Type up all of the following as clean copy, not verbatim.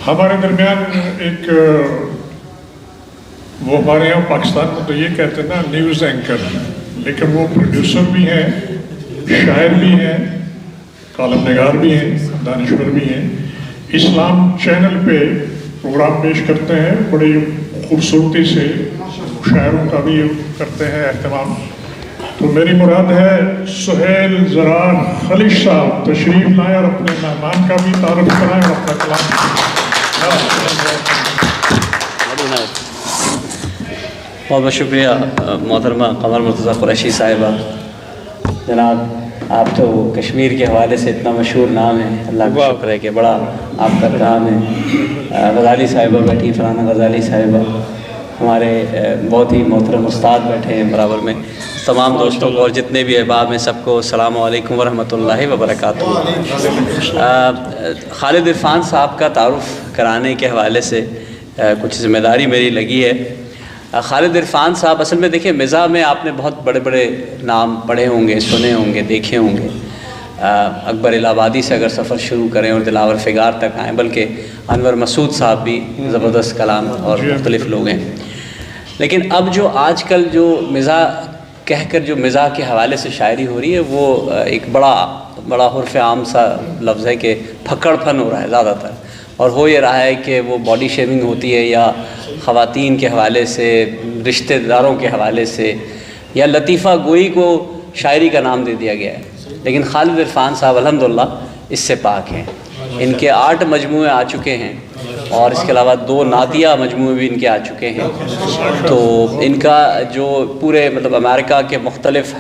हमारे दरमियान एक वो हमारे यहाँ पाकिस्तान में तो ये कहते हैं ना न्यूज़ एंकर, लेकिन वो प्रोड्यूसर भी हैं, शायर भी हैं, कॉलम निगार भी हैं, दानिश्वर भी हैं। इस्लाम चैनल पे प्रोग्राम पेश करते हैं, बड़ी खूबसूरती से शायरों का भी करते हैं एहतमाम। तो मेरी मुराद है सुहेल ज़रार खलीश साहब तशरीफ़ लाएं और अपने मेहमान का भी तारुफ कराएं और अपना कलाम। बहुत बहुत शुक्रिया मोहतरमा कमर मुर्तज़ा कुरैशी साहिबा। जनाब आप तो कश्मीर के हवाले से इतना मशहूर नाम है, अल्लाह का शुक्र है कि बड़ा आपका काम है। गज़ाली साहिबा बैठी, फराना गज़ाली साहिबा, हमारे बहुत ही मोहतरम उस्ताद बैठे हैं बराबर में। तमाम दोस्तों को और जितने भी अहबाब हैं सबको अस्सलामु अलैकुम वरहमतुल्लाहि वबरकातुहू। खालिद इरफान साहब का तारुफ़ कराने के हवाले से कुछ ज़िम्मेदारी मेरी लगी है। खालिद इरफान साहब असल में देखिए, मिज़ाह में आपने बहुत बड़े बड़े नाम पढ़े होंगे, सुने होंगे, देखे होंगे। अकबर इलाहाबादी से अगर सफ़र शुरू करें और दिलावर फ़िगार तक आएँ, बल्कि अनवर मसूद साहब भी ज़बरदस्त कलाम और मुख्तलिफ़ लोग हैं। लेकिन अब जो आजकल जो मिज़ाह कहकर जो मिज़ाह के हवाले से शायरी हो रही है, वो एक बड़ा हुर्फ़ आम सा लफ्ज़ है कि फक्कड़पन हो रहा है ज़्यादातर, और हो ये रहा है कि वो बॉडी शेमिंग होती है या ख़वातीन के हवाले से, रिश्तेदारों के हवाले से, या लतीफ़ा गोई को शायरी का नाम दे दिया गया है। लेकिन खालिद इरफान साहब अल्हम्दुलिल्लाह इससे पाक हैं। इनके 8 मजमूए आ चुके हैं और इसके अलावा 2 नातिया मजमूए भी इनके आ चुके हैं। तो इनका जो पूरे मतलब अमेरिका के मुख्तलिफ़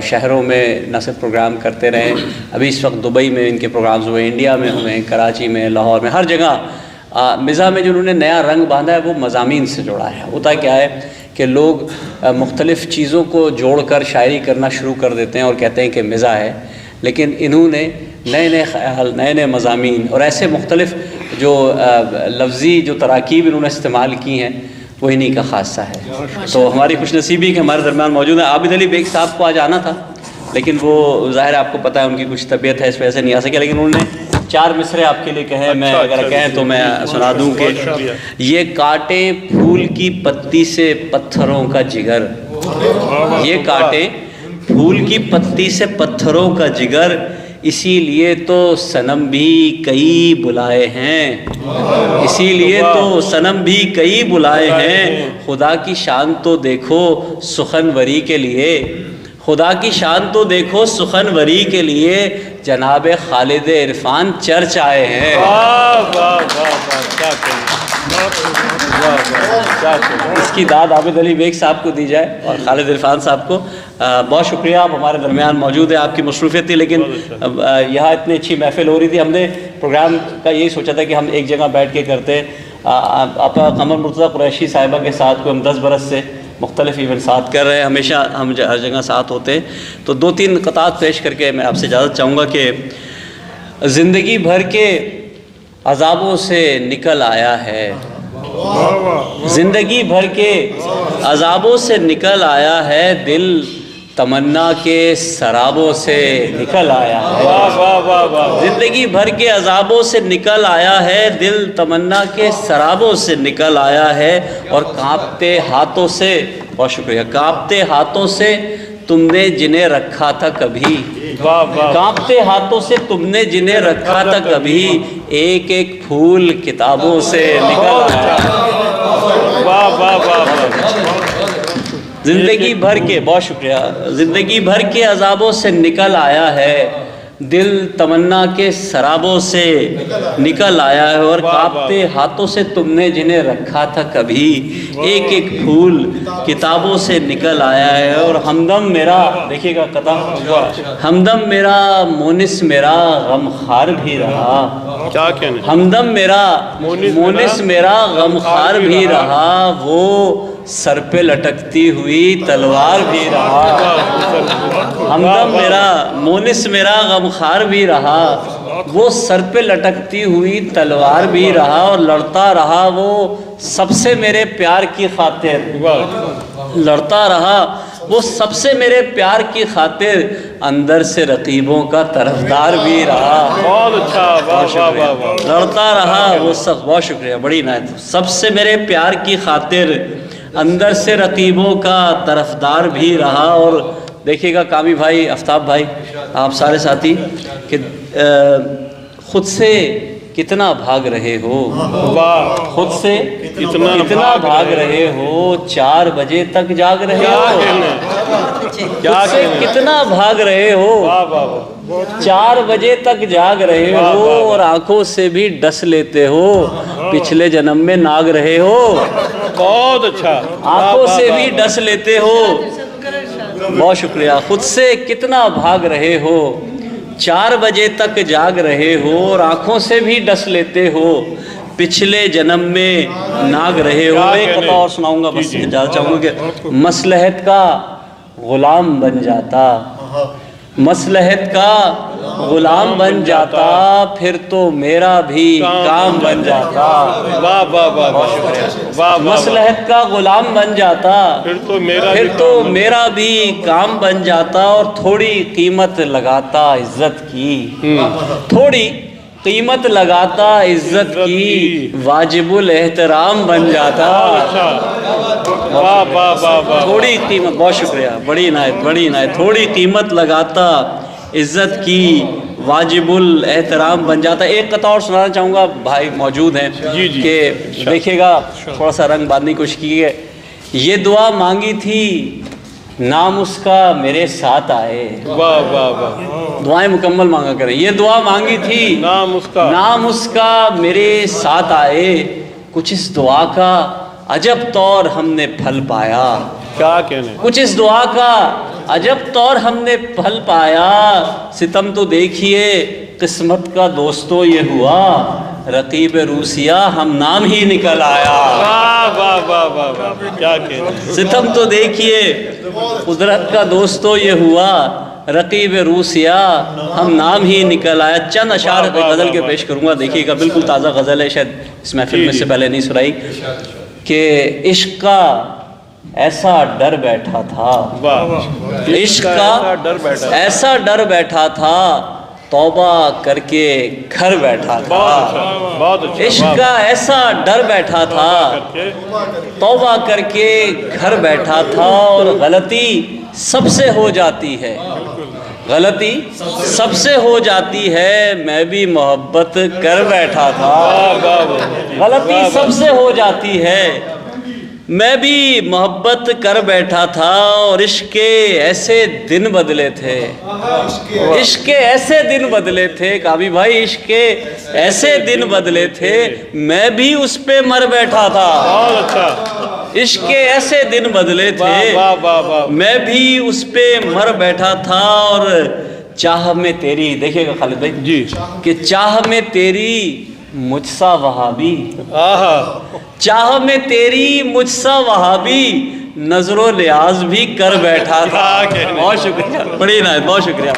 शहरों में न सिर्फ प्रोग्राम करते रहे, अभी इस वक्त दुबई में इनके प्रोग्राम्स हुए, इंडिया में हुए, कराची में, लाहौर में, हर जगह मिज़ाह में जो उन्होंने नया रंग बांधा है वो मज़ामीन से जुड़ा है। होता क्या है कि लोग मुख्तलिफ़ चीज़ों को जोड़ कर शायरी करना शुरू कर देते हैं और कहते हैं कि मिज़ाह है, लेकिन इन्होंने नए नए ख़याल, नए नए मज़ामीन और ऐसे मुख्तलिफ़ जो लफ्ज़ी जो तराकीब इन्होंने इस्तेमाल की हैं वो इन्हीं का ख़ासा है। तो हमारी खुशनसीबी कि हमारे दरमियान मौजूद है आबिद अली बेग साहब को आज आना था, लेकिन वो ज़ाहिर है आपको पता है उनकी कुछ तबीयत है, इस वजह से नहीं आ सके। लेकिन उन्होंने 4 मिसरे आपके लिए कहे, मैं अगर कहें तो मैं सुना दूँ कि ये काटे फूल की पत्ती से पत्थरों का जिगर, ये काटे फूल की पत्ती से पत्थरों का जिगर, इसीलिए तो सनम भी कई बुलाए हैं, इसीलिए तो सनम भी कई बुलाए हैं। खुदा की शान तो देखो सुखनवरी के लिए, खुदा की शान तो देखो सुखनवरी के लिए, जनाब खालिद इरफान चर्च आए हैं। इसकी दाद आबिद अली बेग साहब को दी जाए और खालिद इरफान साहब को बहुत शुक्रिया, आप हमारे दरमियान मौजूद है। आपकी मसरूफियत थी, लेकिन यहाँ इतनी अच्छी महफिल हो रही थी, हमने प्रोग्राम का यही सोचा था कि हम एक जगह बैठ के करते। आपका कमर मुर्तज़ा कुरैशी साहिबा के साथ को हम 10 बरस से मुख्तलिफ़ इवेंट साथ कर रहे हैं, हमेशा हम हर जगह साथ होते हैं। तो 2-3 क़तात पेश करके मैं आपसे इजाज़त चाहूँगा कि ज़िंदगी भर के अज़ाबों से निकल आया है, ज़िंदगी भर के अज़ाबों से निकल आया है, दिल तमन्ना के सराबों से निकल आया है। ज़िंदगी भर के अज़ाबों से निकल आया है, दिल तमन्ना के सराबों से निकल आया है, और कांपते हाथों से, बहुत शुक्रिया, कांपते हाथों से तुमने जिन्हें रखा था कभी, कांपते हाथों से तुमने जिन्हें रखा था कभी, एक एक फूल किताबों से निकल आया। ज़िंदगी भर के, बहुत शुक्रिया, ज़िंदगी भर के अज़ाबों से निकल आया है, दिल तमन्ना के सराबों से निकल आया है, और कांपते हाथों से तुमने जिन्हें रखा था कभी, एक एक फूल किताबों से निकल आया है। और हमदम मेरा, देखिएगा कदम, हमदम मेरा मोनिस मेरा गमखार भी रहा, क्या कहना, हमदम मेरा मोनिस मेरा गमखार भी रहा, वो सर पे लटकती हुई तलवार भी रहा। हमदम मेरा मोनिस मेरा गमखार भी रहा, वो सर पे लटकती हुई तलवार भी रहा, और लड़ता रहा वो सबसे मेरे प्यार की खातिर, लड़ता रहा وہ سب سے میرے پیار کی خاطر اندر سے رقیبوں کا طرفدار بھی رہا. بہت اچھا. واہ واہ واہ واہ. لڑتا رہا وہ سب. بہت شکریہ, بڑی عنایت. سب سے میرے پیار کی خاطر اندر سے رقیبوں کا طرفدار بھی رہا. اور دیکھیے گا کامی بھائی, آفتاب بھائی, آپ سارے ساتھی, کہ خود سے کتنا بھاگ رہے ہو. واہ. خود سے کتنا بھاگ رہے ہو. 4 بجے تک جاگ رہے ہو. خود سے کتنا بھاگ رہے ہو. واہ واہ واہ. 4 بجے تک جاگ رہے ہو اور آنکھوں سے بھی ڈس لیتے ہو. پچھلے جنم میں ناگ رہے ہو. بہت اچھا. آنکھوں سے بھی ڈس لیتے ہو. بہت شکریہ. خود سے کتنا بھاگ رہے ہو. 4 بجے تک جاگ رہے ہو اور آنکھوں سے بھی ڈس لیتے ہو. پچھلے جنم میں ناگ رہے ہو. ایک قطعہ اور سناؤں گا, بس اجازت چاہوں گا کہ مصلحت کا غلام بن جاتا, مصلحت کا غلام بن جاتا, پھر تو میرا بھی کام بن جاتا. واہ واہ واہ. بہت شکریہ. واہ واہ. مصلحت کا غلام بن جاتا, پھر تو میرا بھی کام بن جاتا. اور تھوڑی قیمت لگاتا عزت کی, تھوڑی قیمت لگاتا عزت کی, واجب الاحترام بن جاتا. واہ واہ واہ واہ. تھوڑی قیمت. بہت شکریہ, بڑی عنایت, بڑی عنایت. تھوڑی قیمت لگاتا عزت کی, واجب الاحترام بن جاتا. ایک قطعہ اور سنانا چاہوں گا, بھائی موجود ہیں کہ دیکھیے گا, تھوڑا سا رنگ باندھنے کی کوشش کی ہے. یہ دعا مانگی تھی نام اس کا میرے ساتھ آئے. واہ واہ واہ. دعائیں مکمل مانگا کریں. یہ دعا مانگی تھی نام اس کا میرے ساتھ آئے. کچھ اس دعا کا عجب طور ہم نے پھل پایا. کیا کہنے. کچھ اس دعا کا عجب طور ہم نے پھل پایا. ستم تو دیکھیے قسمت کا دوستو یہ ہوا, رقیب روسیہ ہم نام ہی نکل آیا. واہ واہ واہ واہ واہ. کیا کہنے. ستم تو دیکھیے قدرت کا دوستو یہ ہوا, رقیب روسیہ ہم نام ہی نکل آیا. چند اشعار غزل کے پیش کروں گا. دیکھیے گا بالکل تازہ غزل ہے, شاید اس محفل میں سے پہلے نہیں سنائی, کہ عشق کا ایسا ڈر بیٹھا تھا. عشق کا ایسا ڈر بیٹھا تھا, توبہ کر کے گھر بیٹھا تھا. عشق کا ایسا ڈر بیٹھا تھا, توبہ کر کے گھر بیٹھا تھا. اور غلطی سب سے ہو جاتی ہے, غلطی سب سے ہو جاتی ہے, میں بھی محبت کر بیٹھا تھا. غلطی سب سے ہو جاتی ہے, میں بھی محبت کر بیٹھا تھا. اور عشق کے ایسے دن بدلے تھے, عشق کے ایسے دن بدلے تھے کابی بھائی, عشق کے ایسے دن بدلے تھے, میں بھی اس پہ مر بیٹھا تھا. عشق کے ایسے دن بدلے تھے, میں بھی اس پہ مر بیٹھا تھا. اور چاہ میں تیری, دیکھیے گا خالد بھائی جی, کہ چاہ میں تیری مجھ سا وہابی, چاہ میں تیری مجھ سا وہابی, نظر و لیاز بھی کر بیٹھا تھا. بہت شکریہ, بڑی عنایت, بہت شکریہ.